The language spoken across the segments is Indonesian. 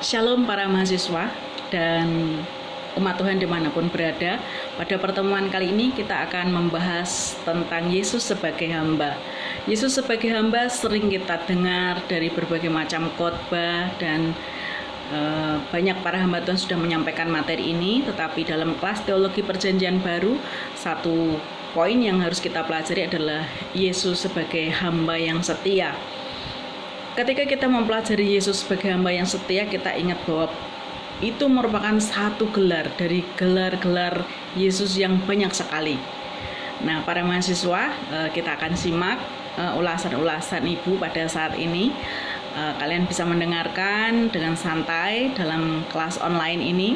Shalom para mahasiswa dan umat Tuhan dimanapun berada. Pada pertemuan kali ini kita akan membahas tentang Yesus sebagai hamba. Yesus sebagai hamba sering kita dengar dari berbagai macam khotbah dan banyak para hamba Tuhan sudah menyampaikan materi ini. Tetapi dalam kelas teologi perjanjian baru, satu poin yang harus kita pelajari adalah Yesus sebagai hamba yang setia. Ketika kita mempelajari Yesus sebagai hamba yang setia, kita ingat bahwa itu merupakan satu gelar dari gelar-gelar Yesus yang banyak sekali. Nah, para mahasiswa, kita akan simak ulasan-ulasan Ibu pada saat ini. Kalian bisa mendengarkan dengan santai dalam kelas online ini.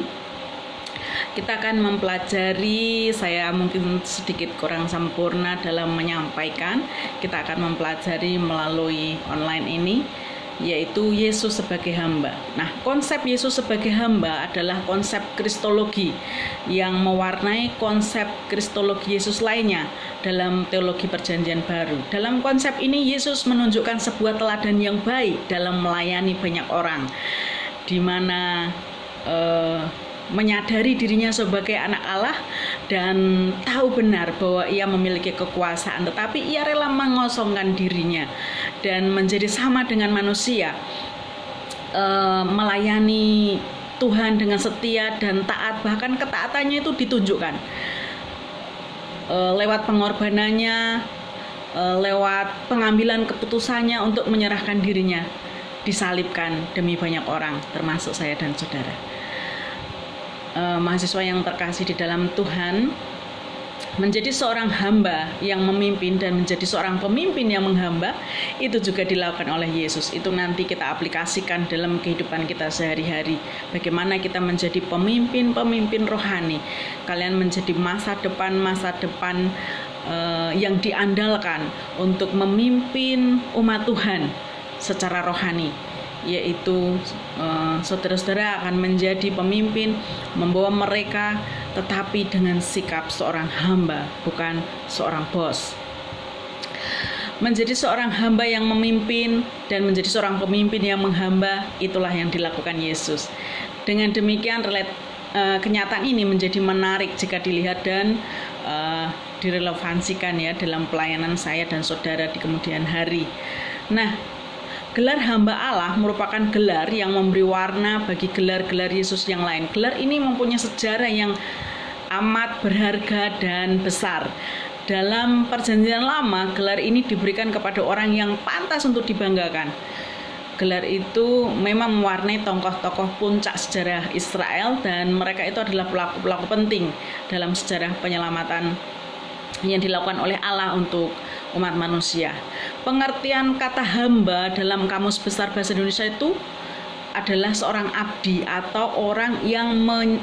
Kita akan mempelajari, saya mungkin sedikit kurang sempurna dalam menyampaikan. Kita akan mempelajari melalui online ini, yaitu Yesus sebagai hamba. Nah, konsep Yesus sebagai hamba adalah konsep kristologi yang mewarnai konsep kristologi Yesus lainnya dalam teologi perjanjian baru. Dalam konsep ini, Yesus menunjukkan sebuah teladan yang baik dalam melayani banyak orang, di mana menyadari dirinya sebagai anak Allah dan tahu benar bahwa ia memiliki kekuasaan, tetapi ia rela mengosongkan dirinya dan menjadi sama dengan manusia, melayani Tuhan dengan setia dan taat. Bahkan ketaatannya itu ditunjukkan lewat pengorbanannya, lewat pengambilan keputusannya untuk menyerahkan dirinya, disalibkan demi banyak orang, termasuk saya dan saudara. Mahasiswa yang terkasih di dalam Tuhan, menjadi seorang hamba yang memimpin dan menjadi seorang pemimpin yang menghamba itu juga dilakukan oleh Yesus. Itu nanti kita aplikasikan dalam kehidupan kita sehari-hari. Bagaimana kita menjadi pemimpin-pemimpin rohani. Kalian menjadi masa depan yang diandalkan untuk memimpin umat Tuhan secara rohani, yaitu saudara-saudara akan menjadi pemimpin, membawa mereka tetapi dengan sikap seorang hamba, bukan seorang bos. Menjadi seorang hamba yang memimpin dan menjadi seorang pemimpin yang menghamba, itulah yang dilakukan Yesus. Dengan demikian kenyataan ini menjadi menarik jika dilihat dan direlevansikan ya dalam pelayanan saya dan saudara di kemudian hari. Nah, gelar hamba Allah merupakan gelar yang memberi warna bagi gelar-gelar Yesus yang lain. Gelar ini mempunyai sejarah yang amat berharga dan besar. Dalam perjanjian lama, gelar ini diberikan kepada orang yang pantas untuk dibanggakan. Gelar itu memang mewarnai tokoh-tokoh puncak sejarah Israel, dan mereka itu adalah pelaku-pelaku penting dalam sejarah penyelamatan yang dilakukan oleh Allah untuk umat manusia. Pengertian kata hamba dalam Kamus Besar Bahasa Indonesia itu adalah seorang abdi atau orang yang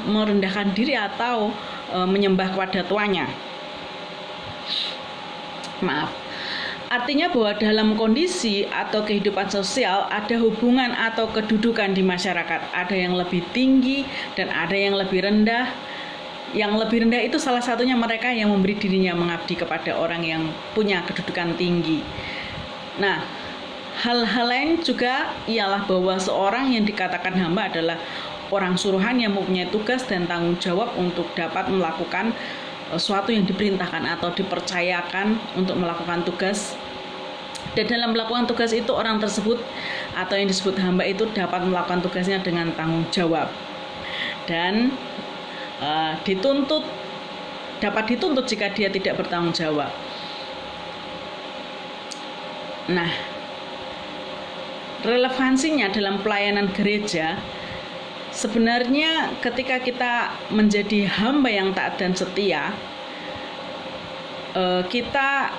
merendahkan diri atau menyembah kepada tuannya. Artinya bahwa dalam kondisi atau kehidupan sosial ada hubungan atau kedudukan di masyarakat. Ada yang lebih tinggi dan ada yang lebih rendah. Yang lebih rendah itu salah satunya mereka yang memberi dirinya mengabdi kepada orang yang punya kedudukan tinggi. Nah, hal-hal lain juga ialah bahwa seorang yang dikatakan hamba adalah orang suruhan yang mempunyai tugas dan tanggung jawab untuk dapat melakukan sesuatu yang diperintahkan atau dipercayakan untuk melakukan tugas. Dan dalam melakukan tugas itu, orang tersebut atau yang disebut hamba itu dapat melakukan tugasnya dengan tanggung jawab dan dapat dituntut jika dia tidak bertanggung jawab. Nah, relevansinya dalam pelayanan gereja, sebenarnya ketika kita menjadi hamba yang taat dan setia, kita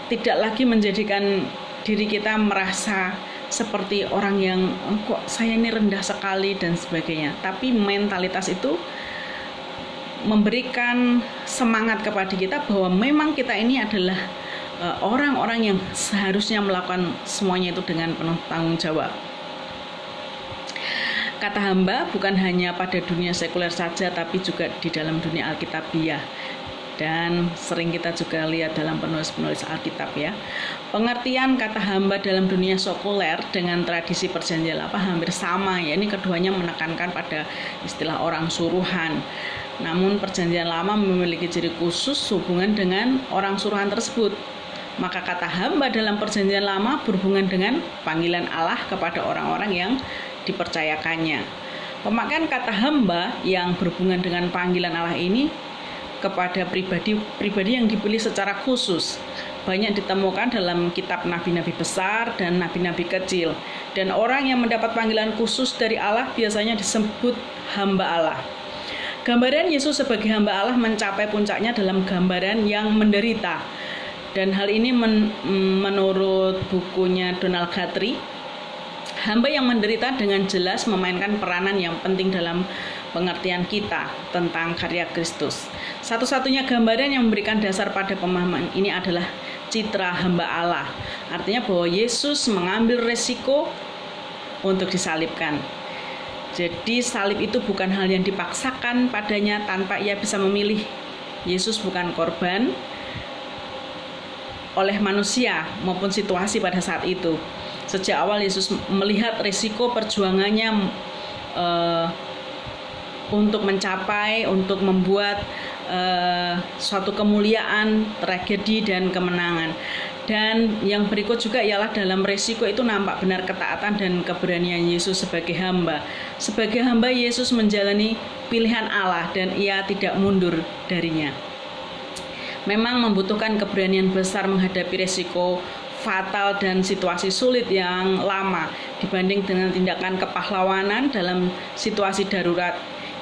tidak lagi menjadikan diri kita merasa seperti orang yang kok saya ini rendah sekali dan sebagainya. Tapi mentalitas itu memberikan semangat kepada kita bahwa memang kita ini adalah orang-orang yang seharusnya melakukan semuanya itu dengan penuh tanggung jawab. Kata hamba bukan hanya pada dunia sekuler saja, tapi juga di dalam dunia Alkitabiah. dan sering kita juga lihat dalam penulis-penulis Alkitab ya. Pengertian kata hamba dalam dunia sekuler dengan tradisi perjanjian lama hampir sama ya. Ini keduanya menekankan pada istilah orang suruhan. Namun perjanjian lama memiliki ciri khusus hubungan dengan orang suruhan tersebut. Maka kata hamba dalam perjanjian lama berhubungan dengan panggilan Allah kepada orang-orang yang dipercayakannya. Pemakaian kata hamba yang berhubungan dengan panggilan Allah ini kepada pribadi yang dipilih secara khusus banyak ditemukan dalam kitab nabi-nabi besar dan nabi-nabi kecil. Dan orang yang mendapat panggilan khusus dari Allah biasanya disebut hamba Allah. Gambaran Yesus sebagai hamba Allah mencapai puncaknya dalam gambaran yang menderita. Dan hal ini menurut bukunya Donald Guthrie, hamba yang menderita dengan jelas memainkan peranan yang penting dalam pengertian kita tentang karya Kristus. Satu-satunya gambaran yang memberikan dasar pada pemahaman ini adalah citra hamba Allah. Artinya bahwa Yesus mengambil resiko untuk disalibkan. Jadi salib itu bukan hal yang dipaksakan padanya tanpa ia bisa memilih. Yesus bukan korban oleh manusia maupun situasi pada saat itu. Sejak awal Yesus melihat risiko perjuangannya untuk membuat suatu kemuliaan, tragedi dan kemenangan. Dan yang berikut juga ialah dalam risiko itu nampak benar ketaatan dan keberanian Yesus sebagai hamba. Sebagai hamba Yesus menjalani pilihan Allah dan ia tidak mundur darinya. Memang membutuhkan keberanian besar menghadapi risiko fatal dan situasi sulit yang lama dibanding dengan tindakan kepahlawanan dalam situasi darurat.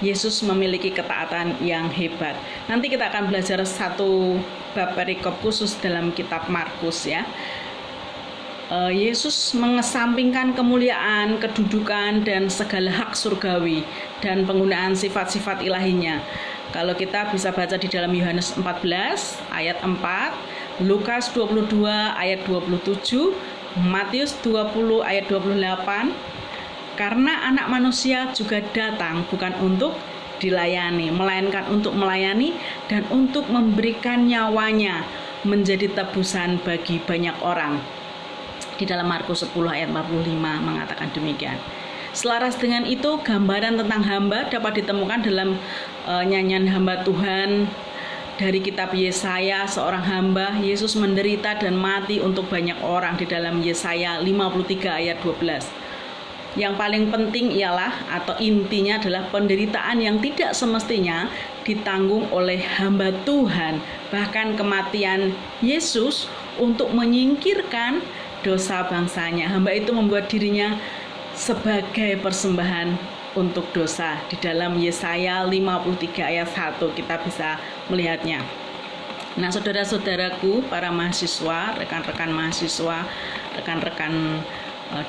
Yesus memiliki ketaatan yang hebat. Nanti kita akan belajar satu bab perikop khusus dalam kitab Markus ya. Yesus mengesampingkan kemuliaan, kedudukan dan segala hak surgawi dan penggunaan sifat-sifat ilahinya. Kalau kita bisa baca di dalam Yohanes 14 ayat 4, Lukas 22 ayat 27, Matius 20 ayat 28, karena anak manusia juga datang bukan untuk dilayani, melainkan untuk melayani dan untuk memberikan nyawanya menjadi tebusan bagi banyak orang. Di dalam Markus 10 ayat 45 mengatakan demikian. Selaras dengan itu, gambaran tentang hamba dapat ditemukan dalam nyanyian hamba Tuhan dari kitab Yesaya. Seorang hamba, Yesus menderita dan mati untuk banyak orang di dalam Yesaya 53 ayat 12. Yang paling penting ialah atau intinya adalah penderitaan yang tidak semestinya ditanggung oleh hamba Tuhan. Bahkan kematian Yesus untuk menyingkirkan dosa bangsanya. Hamba itu membuat dirinya sebagai persembahan untuk dosa. Di dalam Yesaya 53 ayat 1 kita bisa melihatnya. Nah, saudara-saudaraku, para mahasiswa, rekan-rekan mahasiswa, rekan-rekan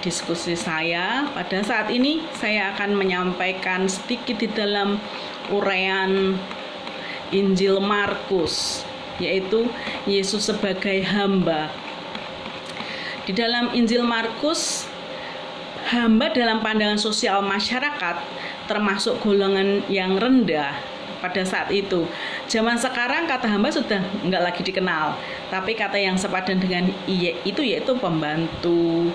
diskusi saya, pada saat ini saya akan menyampaikan sedikit di dalam uraian Injil Markus, yaitu Yesus sebagai hamba. Di dalam Injil Markus, hamba dalam pandangan sosial masyarakat termasuk golongan yang rendah pada saat itu. Zaman sekarang kata hamba sudah enggak lagi dikenal, tapi kata yang sepadan dengan itu yaitu pembantu,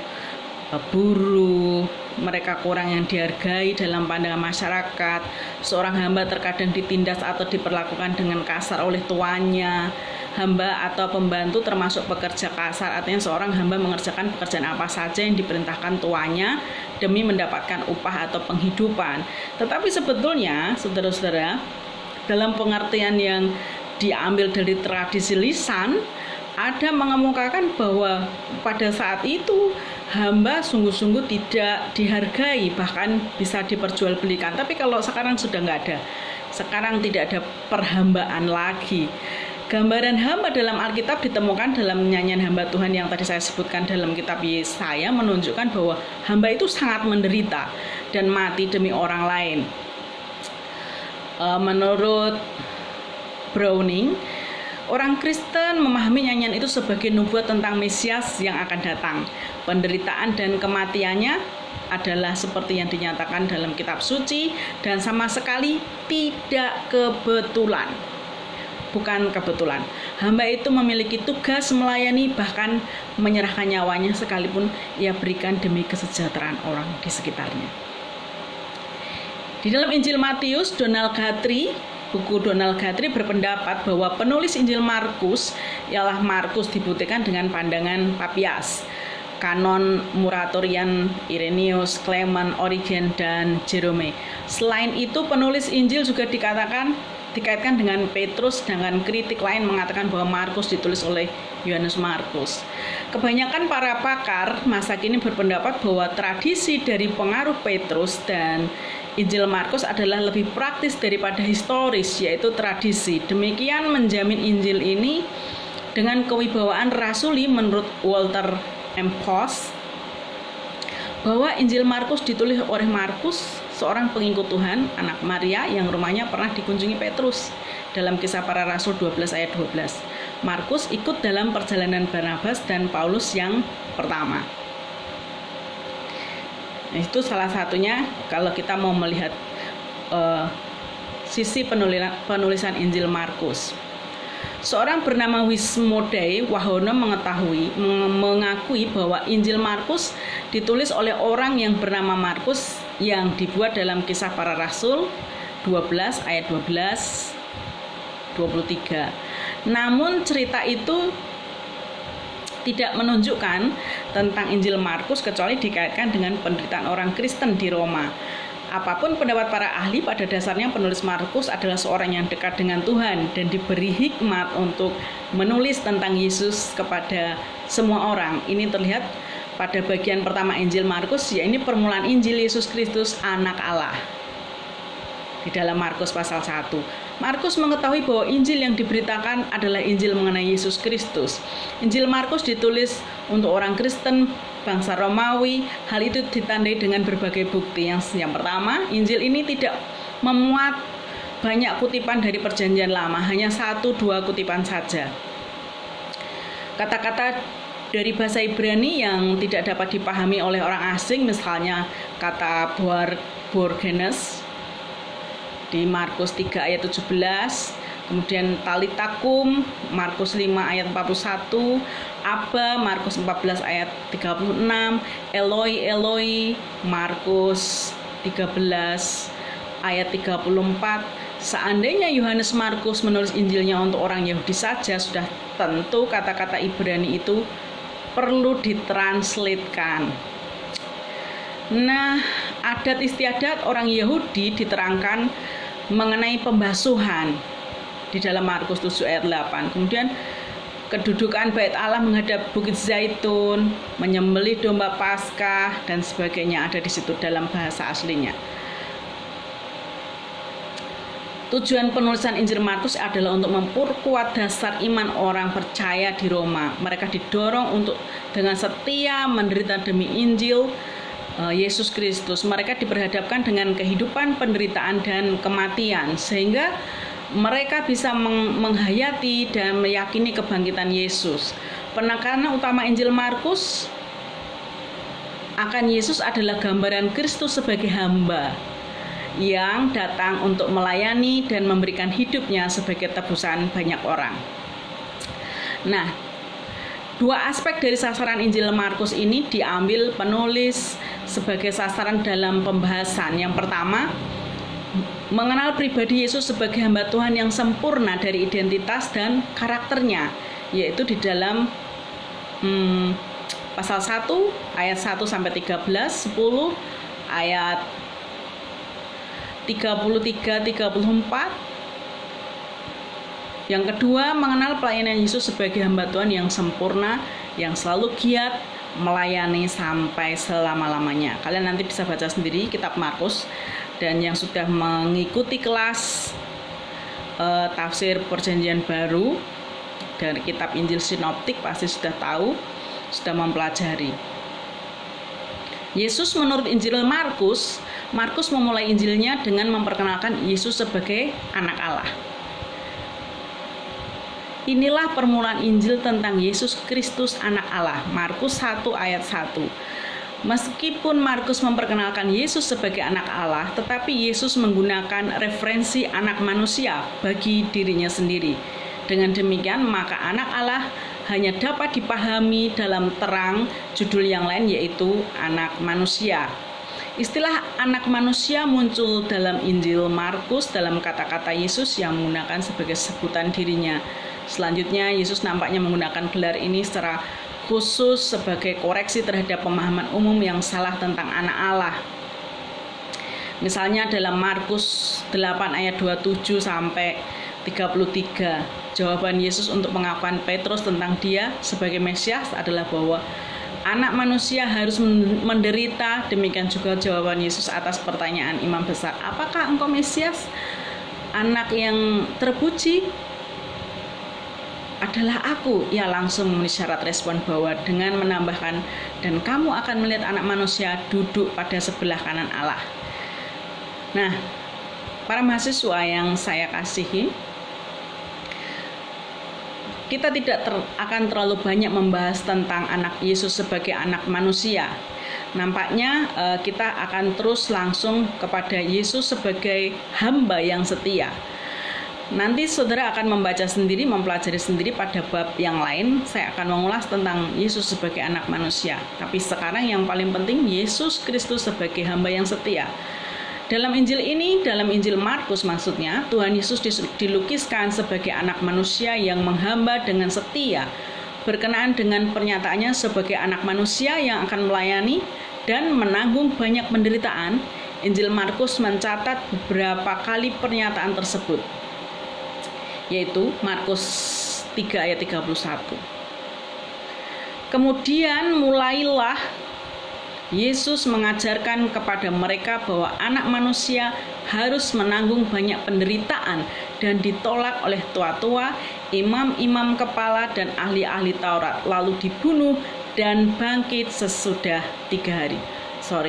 buruh, mereka kurang yang dihargai dalam pandangan masyarakat. Seorang hamba terkadang ditindas atau diperlakukan dengan kasar oleh tuannya. Hamba atau pembantu termasuk pekerja kasar, artinya seorang hamba mengerjakan pekerjaan apa saja yang diperintahkan tuannya demi mendapatkan upah atau penghidupan. Tetapi sebetulnya, saudara-saudara, dalam pengertian yang diambil dari tradisi lisan, ada mengemukakan bahwa pada saat itu hamba sungguh-sungguh tidak dihargai, bahkan bisa diperjualbelikan. Tapi kalau sekarang sudah nggak ada. Sekarang tidak ada perhambaan lagi. Gambaran hamba dalam Alkitab ditemukan dalam nyanyian hamba Tuhan yang tadi saya sebutkan dalam kitab Yesaya, menunjukkan bahwa hamba itu sangat menderita dan mati demi orang lain. Menurut Browning, orang Kristen memahami nyanyian itu sebagai nubuat tentang Mesias yang akan datang. Penderitaan dan kematiannya adalah seperti yang dinyatakan dalam kitab suci dan sama sekali tidak kebetulan. bukan kebetulan. Hamba itu memiliki tugas melayani, bahkan menyerahkan nyawanya sekalipun ia berikan demi kesejahteraan orang di sekitarnya. Di dalam Injil Matius, buku Donald Guthrie berpendapat bahwa penulis Injil Markus ialah Markus dibuktikan dengan pandangan Papias, Kanon Muratorian, Irenaeus, Clement, Origen, dan Jerome. Selain itu, penulis Injil juga dikaitkan dengan Petrus, dengan kritik lain mengatakan bahwa Markus ditulis oleh Yohanes Markus. Kebanyakan para pakar masa kini berpendapat bahwa tradisi dari pengaruh Petrus dan Injil Markus adalah lebih praktis daripada historis, yaitu tradisi. Demikian menjamin Injil ini dengan kewibawaan rasuli menurut Walter M. Post, bahwa Injil Markus ditulis oleh Markus, seorang pengikut Tuhan, anak Maria yang rumahnya pernah dikunjungi Petrus. Dalam Kisah Para Rasul 12 ayat 12, Markus ikut dalam perjalanan Barnabas dan Paulus yang pertama. Nah, itu salah satunya kalau kita mau melihat sisi penulisan Injil Markus. Seorang bernama Wismodai Wahono mengakui bahwa Injil Markus ditulis oleh orang yang bernama Markus yang dibuat dalam Kisah Para Rasul 12 ayat 12-23. Namun cerita itu tidak menunjukkan tentang Injil Markus kecuali dikaitkan dengan penderitaan orang Kristen di Roma. Apapun pendapat para ahli, pada dasarnya penulis Markus adalah seorang yang dekat dengan Tuhan dan diberi hikmat untuk menulis tentang Yesus kepada semua orang. Ini terlihat pada bagian pertama Injil Markus, yaitu permulaan Injil Yesus Kristus, Anak Allah. Di dalam Markus pasal 1, Markus mengetahui bahwa Injil yang diberitakan adalah Injil mengenai Yesus Kristus. Injil Markus ditulis untuk orang Kristen bangsa Romawi. Hal itu ditandai dengan berbagai bukti. Yang pertama, Injil ini tidak memuat banyak kutipan dari Perjanjian Lama, hanya 1-2 kutipan saja. Kata-kata dari bahasa Ibrani yang tidak dapat dipahami oleh orang asing, misalnya kata Borgenes di Markus 3 ayat 17, kemudian talitakum Markus 5 ayat 41, Abba Markus 14 ayat 36, Eloi Eloi Markus 13 ayat 34. Seandainya Yohanes Markus menulis Injilnya untuk orang Yahudi saja, sudah tentu kata-kata Ibrani itu perlu ditranslatekan. Nah, adat istiadat orang Yahudi diterangkan mengenai pembasuhan di dalam Markus 7 ayat 8. Kemudian kedudukan Bait Allah menghadap Bukit Zaitun, menyembelih domba Paskah dan sebagainya ada di situ dalam bahasa aslinya. Tujuan penulisan Injil Markus adalah untuk memperkuat dasar iman orang percaya di Roma. Mereka didorong untuk dengan setia menderita demi Injil Yesus Kristus. Mereka diperhadapkan dengan kehidupan, penderitaan, dan kematian, sehingga mereka bisa menghayati dan meyakini kebangkitan Yesus. Penekanan utama Injil Markus akan Yesus adalah gambaran Kristus sebagai hamba yang datang untuk melayani dan memberikan hidupnya sebagai tebusan banyak orang. Nah, dua aspek dari sasaran Injil Markus ini diambil penulis sebagai sasaran dalam pembahasan. Yang pertama, mengenal pribadi Yesus sebagai hamba Tuhan yang sempurna dari identitas dan karakternya, yaitu di dalam pasal 1 ayat 1-13, 10 ayat 33-34. Yang kedua, mengenal pelayanan Yesus sebagai hamba Tuhan yang sempurna, yang selalu giat melayani sampai selama-lamanya. Kalian nanti bisa baca sendiri kitab Markus, dan yang sudah mengikuti kelas tafsir Perjanjian Baru dari kitab Injil Sinoptik pasti sudah tahu, sudah mempelajari. Yesus menurut Injil Markus memulai Injilnya dengan memperkenalkan Yesus sebagai anak Allah. Inilah permulaan Injil tentang Yesus Kristus anak Allah, Markus 1 ayat 1. Meskipun Markus memperkenalkan Yesus sebagai anak Allah, tetapi Yesus menggunakan referensi anak manusia bagi dirinya sendiri. Dengan demikian, maka anak Allah hanya dapat dipahami dalam terang judul yang lain, yaitu anak manusia. Istilah anak manusia muncul dalam Injil Markus dalam kata-kata Yesus yang menggunakan sebagai sebutan dirinya. Selanjutnya, Yesus nampaknya menggunakan gelar ini secara khusus sebagai koreksi terhadap pemahaman umum yang salah tentang anak Allah. Misalnya dalam Markus 8 ayat 27 sampai 33, jawaban Yesus untuk pengakuan Petrus tentang dia sebagai Mesias adalah bahwa anak manusia harus menderita. Demikian juga jawaban Yesus atas pertanyaan imam besar, apakah engkau Mesias? Anak yang terpuji adalah aku. Ia langsung memenuhi syarat respon bahwa dengan menambahkan, dan kamu akan melihat anak manusia duduk pada sebelah kanan Allah. Nah, para mahasiswa yang saya kasihi, kita tidak akan terlalu banyak membahas tentang anak Yesus sebagai anak manusia. Nampaknya kita akan terus langsung kepada Yesus sebagai hamba yang setia. Nanti saudara akan membaca sendiri, mempelajari sendiri pada bab yang lain. Saya akan mengulas tentang Yesus sebagai anak manusia. Tapi sekarang yang paling penting, Yesus Kristus sebagai hamba yang setia. Dalam Injil ini, dalam Injil Markus maksudnya, Tuhan Yesus dilukiskan sebagai anak manusia yang menghamba dengan setia, berkenaan dengan pernyataannya sebagai anak manusia yang akan melayani dan menanggung banyak penderitaan. Injil Markus mencatat beberapa kali pernyataan tersebut, yaitu Markus 3 ayat 31. Kemudian mulailah Yesus mengajarkan kepada mereka bahwa anak manusia harus menanggung banyak penderitaan dan ditolak oleh tua-tua, imam-imam kepala, dan ahli-ahli Taurat, lalu dibunuh dan bangkit sesudah 3 hari.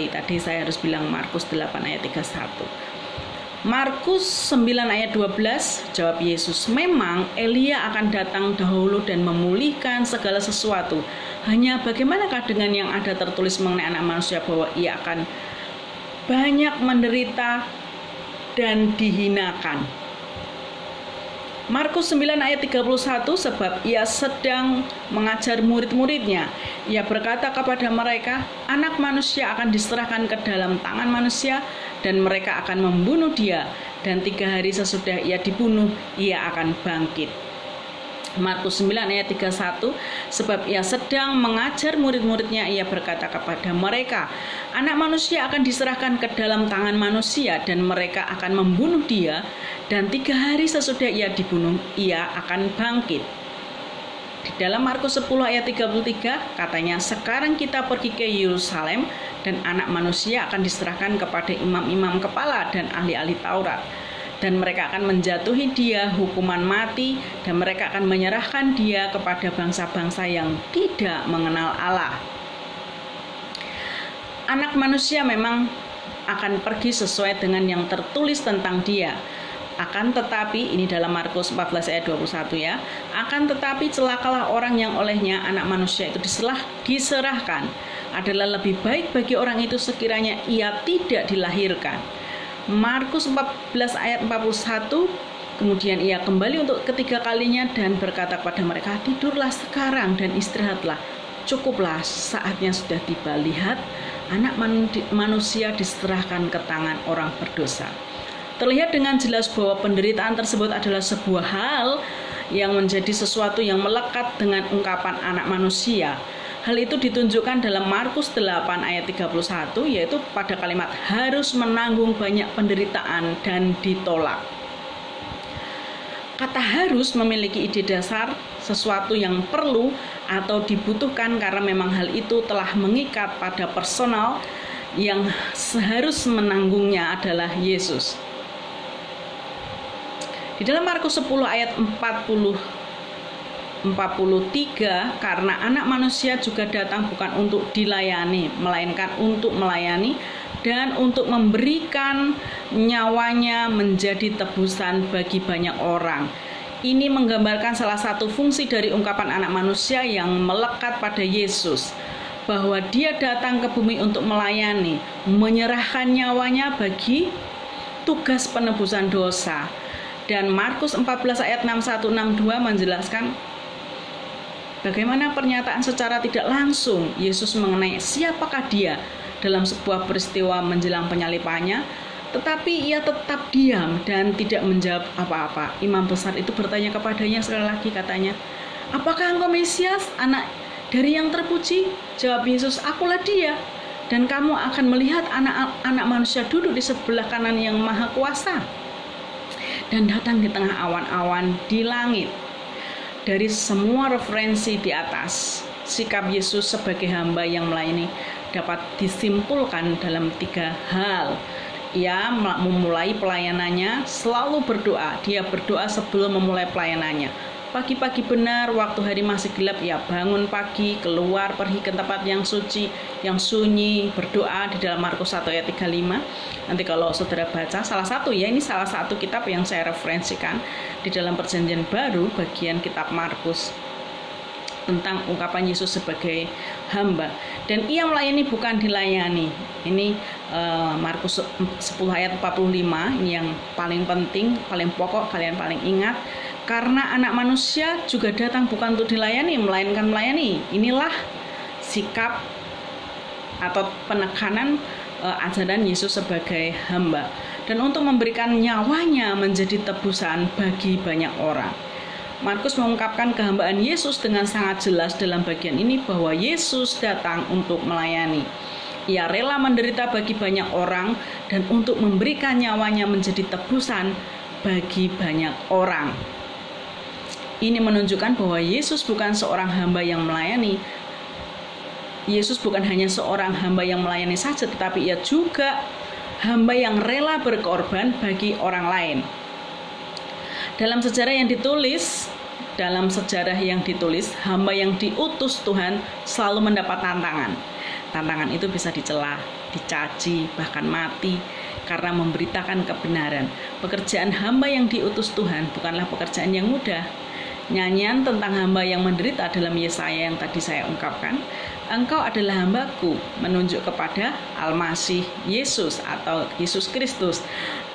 Tadi saya harus bilang Markus 8 ayat 31. Markus 9 ayat 12, jawab Yesus, memang Elia akan datang dahulu dan memulihkan segala sesuatu. Hanya bagaimanakah dengan yang ada tertulis mengenai anak manusia bahwa ia akan banyak menderita dan dihinakan. Markus 9 ayat 31, sebab ia sedang mengajar murid-muridnya. Ia berkata kepada mereka, anak manusia akan diserahkan ke dalam tangan manusia dan mereka akan membunuh dia. Dan 3 hari sesudah ia dibunuh, ia akan bangkit. Markus 9 ayat 31, sebab ia sedang mengajar murid-muridnya, ia berkata kepada mereka, anak manusia akan diserahkan ke dalam tangan manusia dan mereka akan membunuh dia, dan 3 hari sesudah ia dibunuh, ia akan bangkit. Di dalam Markus 10 ayat 33 katanya, sekarang kita pergi ke Yerusalem dan anak manusia akan diserahkan kepada imam-imam kepala dan ahli-ahli Taurat. Dan mereka akan menjatuhi dia hukuman mati, dan mereka akan menyerahkan dia kepada bangsa-bangsa yang tidak mengenal Allah. Anak manusia memang akan pergi sesuai dengan yang tertulis tentang dia. Akan tetapi, ini dalam Markus 14 ayat 21 ya, akan tetapi celakalah orang yang olehnya anak manusia itu diserahkan. Adalah lebih baik bagi orang itu sekiranya ia tidak dilahirkan. Markus 14 ayat 41, kemudian ia kembali untuk ketiga kalinya dan berkata kepada mereka, tidurlah sekarang dan istirahatlah, cukuplah, saatnya sudah tiba. Lihat, anak manusia diserahkan ke tangan orang berdosa. Terlihat dengan jelas bahwa penderitaan tersebut adalah sebuah hal yang menjadi sesuatu yang melekat dengan ungkapan anak manusia. Hal itu ditunjukkan dalam Markus 8 ayat 31, yaitu pada kalimat harus menanggung banyak penderitaan dan ditolak. Kata harus memiliki ide dasar sesuatu yang perlu atau dibutuhkan karena memang hal itu telah mengikat pada personal yang seharus menanggungnya adalah Yesus. Di dalam Markus 10 ayat 43, karena anak manusia juga datang bukan untuk dilayani, melainkan untuk melayani dan untuk memberikan nyawanya menjadi tebusan bagi banyak orang. Ini menggambarkan salah satu fungsi dari ungkapan anak manusia yang melekat pada Yesus, bahwa dia datang ke bumi untuk melayani, menyerahkan nyawanya bagi tugas penebusan dosa. Dan Markus 14 ayat 61-62 menjelaskan bagaimana pernyataan secara tidak langsung Yesus mengenai siapakah dia dalam sebuah peristiwa menjelang penyalipannya, tetapi ia tetap diam dan tidak menjawab apa-apa. Imam besar itu bertanya kepadanya sekali lagi, katanya, "Apakah engkau Mesias, anak dari yang terpuji?" Jawab Yesus, "Akulah dia. Dan kamu akan melihat anak manusia duduk di sebelah kanan yang maha kuasa dan datang di tengah awan-awan di langit." Dari semua referensi di atas, sikap Yesus sebagai hamba yang melayani dapat disimpulkan dalam 3 hal. Ia memulai pelayanannya selalu berdoa. Dia berdoa sebelum memulai pelayanannya. Pagi-pagi benar, waktu hari masih gelap, ia bangun pagi, keluar, pergi ke tempat yang suci, yang sunyi, berdoa di dalam Markus 1 ayat 35. Nanti kalau saudara baca, salah satu kitab yang saya referensikan di dalam Perjanjian Baru, bagian kitab Markus, tentang ungkapan Yesus sebagai hamba. Dan ia melayani bukan dilayani. Ini Markus 10 ayat 45, ini yang paling penting, paling pokok, kalian paling ingat. Karena anak manusia juga datang bukan untuk dilayani, melainkan melayani. Inilah sikap atau penekanan ajaran Yesus sebagai hamba. Dan untuk memberikan nyawanya menjadi tebusan bagi banyak orang. Markus mengungkapkan kehambaan Yesus dengan sangat jelas dalam bagian ini bahwa Yesus datang untuk melayani. Ia rela menderita bagi banyak orang dan untuk memberikan nyawanya menjadi tebusan bagi banyak orang. Ini menunjukkan bahwa Yesus bukan seorang hamba yang melayani. Yesus bukan hanya seorang hamba yang melayani saja, tetapi ia juga hamba yang rela berkorban bagi orang lain. Dalam sejarah yang ditulis, hamba yang diutus Tuhan selalu mendapat tantangan. Tantangan itu bisa dicela, dicaci, bahkan mati karena memberitakan kebenaran. Pekerjaan hamba yang diutus Tuhan bukanlah pekerjaan yang mudah. Nyanyian tentang hamba yang menderita dalam Yesaya yang tadi saya ungkapkan, "Engkau adalah hambaku," menunjuk kepada Al-Masih Yesus atau Yesus Kristus.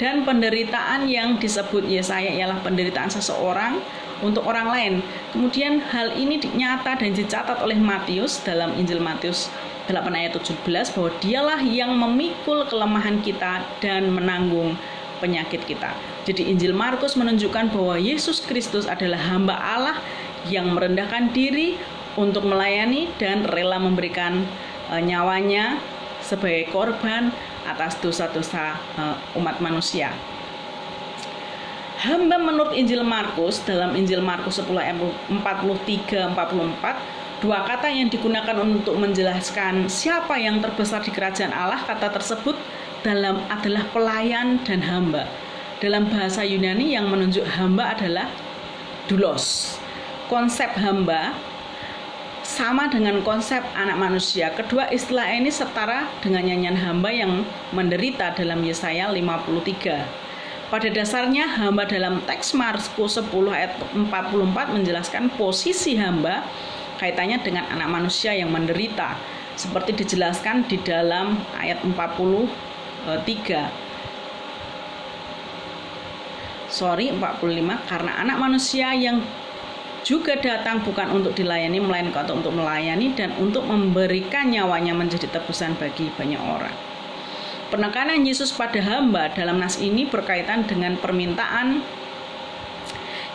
Dan penderitaan yang disebut Yesaya ialah penderitaan seseorang untuk orang lain. Kemudian hal ini nyata dan dicatat oleh Matius dalam Injil Matius 8 ayat 17 bahwa dialah yang memikul kelemahan kita dan menanggung penyakit kita. Jadi Injil Markus menunjukkan bahwa Yesus Kristus adalah hamba Allah yang merendahkan diri untuk melayani dan rela memberikan nyawanya sebagai korban atas dosa-dosa umat manusia. Hamba menurut Injil Markus, dalam Injil Markus 10 ayat 43-44, 2 kata yang digunakan untuk menjelaskan siapa yang terbesar di kerajaan Allah. Kata tersebut adalah pelayan dan hamba. Dalam bahasa Yunani yang menunjuk hamba adalah doulos. Konsep hamba sama dengan konsep anak manusia. Kedua istilah ini setara dengan nyanyian hamba yang menderita dalam Yesaya 53. Pada dasarnya hamba dalam teks Markus 10 ayat 44 menjelaskan posisi hamba kaitannya dengan anak manusia yang menderita, seperti dijelaskan di dalam ayat 45, karena anak manusia yang juga datang bukan untuk dilayani, melainkan untuk melayani dan untuk memberikan nyawanya menjadi tebusan bagi banyak orang. Penekanan Yesus pada hamba dalam nas ini berkaitan dengan permintaan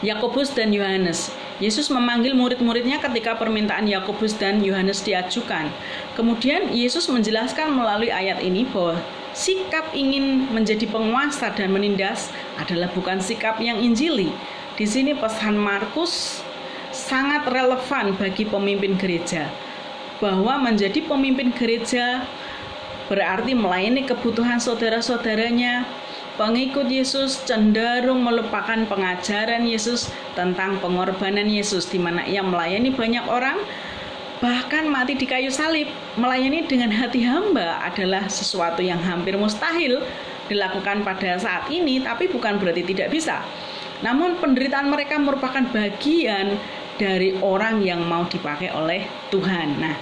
Yakobus dan Yohanes. Yesus memanggil murid-muridnya ketika permintaan Yakobus dan Yohanes diajukan. Kemudian Yesus menjelaskan melalui ayat ini bahwa sikap ingin menjadi penguasa dan menindas adalah bukan sikap yang injili. Di sini pesan Markus sangat relevan bagi pemimpin gereja, bahwa menjadi pemimpin gereja berarti melayani kebutuhan saudara-saudaranya. Pengikut Yesus cenderung melupakan pengajaran Yesus tentang pengorbanan Yesus, di mana ia melayani banyak orang, bahkan mati di kayu salib. Melayani dengan hati hamba adalah sesuatu yang hampir mustahil dilakukan pada saat ini, tapi bukan berarti tidak bisa. Namun penderitaan mereka merupakan bagian dari orang yang mau dipakai oleh Tuhan. Nah,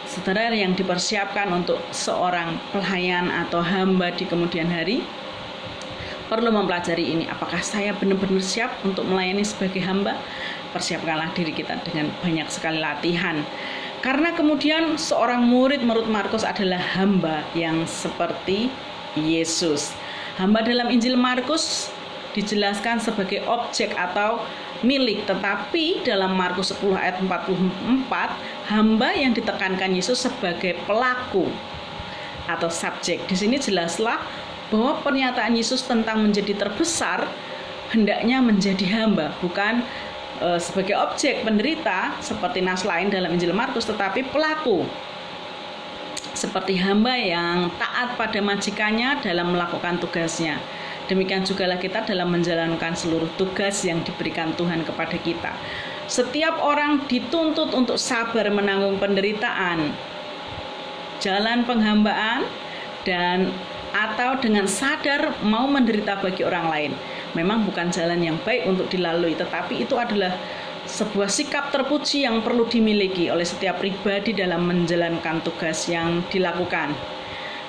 saudara yang dipersiapkan untuk seorang pelayan atau hamba di kemudian hari, perlu mempelajari ini. Apakah saya benar-benar siap untuk melayani sebagai hamba? Persiapkanlah diri kita dengan banyak sekali latihan. Karena kemudian seorang murid menurut Markus adalah hamba yang seperti Yesus. Hamba dalam Injil Markus dijelaskan sebagai objek atau milik, tetapi dalam Markus 10 ayat 44, hamba yang ditekankan Yesus sebagai pelaku atau subjek. Di sini jelaslah bahwa pernyataan Yesus tentang menjadi terbesar hendaknya menjadi hamba, bukan sebagai objek penderita seperti nas lain dalam Injil Markus, tetapi pelaku seperti hamba yang taat pada majikannya dalam melakukan tugasnya. Demikian jugalah kita dalam menjalankan seluruh tugas yang diberikan Tuhan kepada kita. Setiap orang dituntut untuk sabar menanggung penderitaan, jalan penghambaan, dan atau dengan sadar mau menderita bagi orang lain. Memang bukan jalan yang baik untuk dilalui, tetapi itu adalah sebuah sikap terpuji yang perlu dimiliki oleh setiap pribadi dalam menjalankan tugas yang dilakukan.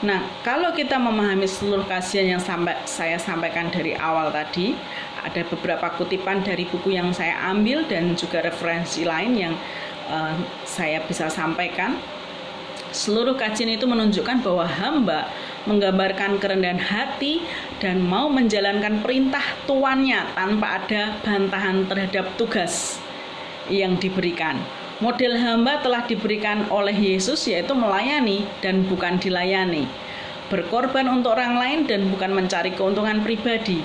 Nah, kalau kita memahami seluruh kajian yang saya sampaikan dari awal tadi, ada beberapa kutipan dari buku yang saya ambil dan juga referensi lain yang saya bisa sampaikan. Seluruh kajian itu menunjukkan bahwa hamba menggambarkan kerendahan hati dan mau menjalankan perintah tuannya tanpa ada bantahan terhadap tugas yang diberikan. Model hamba telah diberikan oleh Yesus, yaitu melayani dan bukan dilayani, berkorban untuk orang lain dan bukan mencari keuntungan pribadi.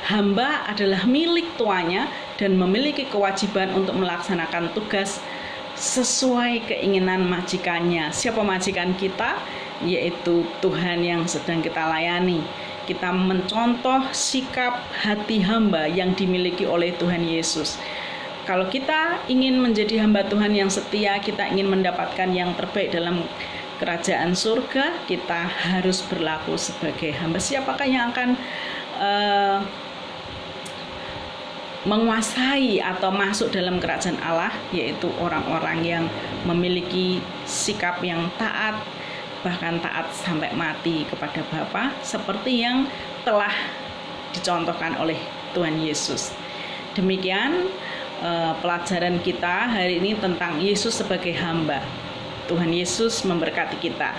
Hamba adalah milik tuannya dan memiliki kewajiban untuk melaksanakan tugas sesuai keinginan majikannya. Siapa majikan kita? Yaitu Tuhan yang sedang kita layani. Kita mencontoh sikap hati hamba yang dimiliki oleh Tuhan Yesus. Kalau kita ingin menjadi hamba Tuhan yang setia, kita ingin mendapatkan yang terbaik dalam kerajaan surga, kita harus berlaku sebagai hamba. Siapakah yang akan menguasai atau masuk dalam kerajaan Allah? Yaitu orang-orang yang memiliki sikap yang taat, bahkan taat sampai mati kepada Bapa, seperti yang telah dicontohkan oleh Tuhan Yesus. Demikian pelajaran kita hari ini tentang Yesus sebagai hamba. Tuhan Yesus memberkati kita.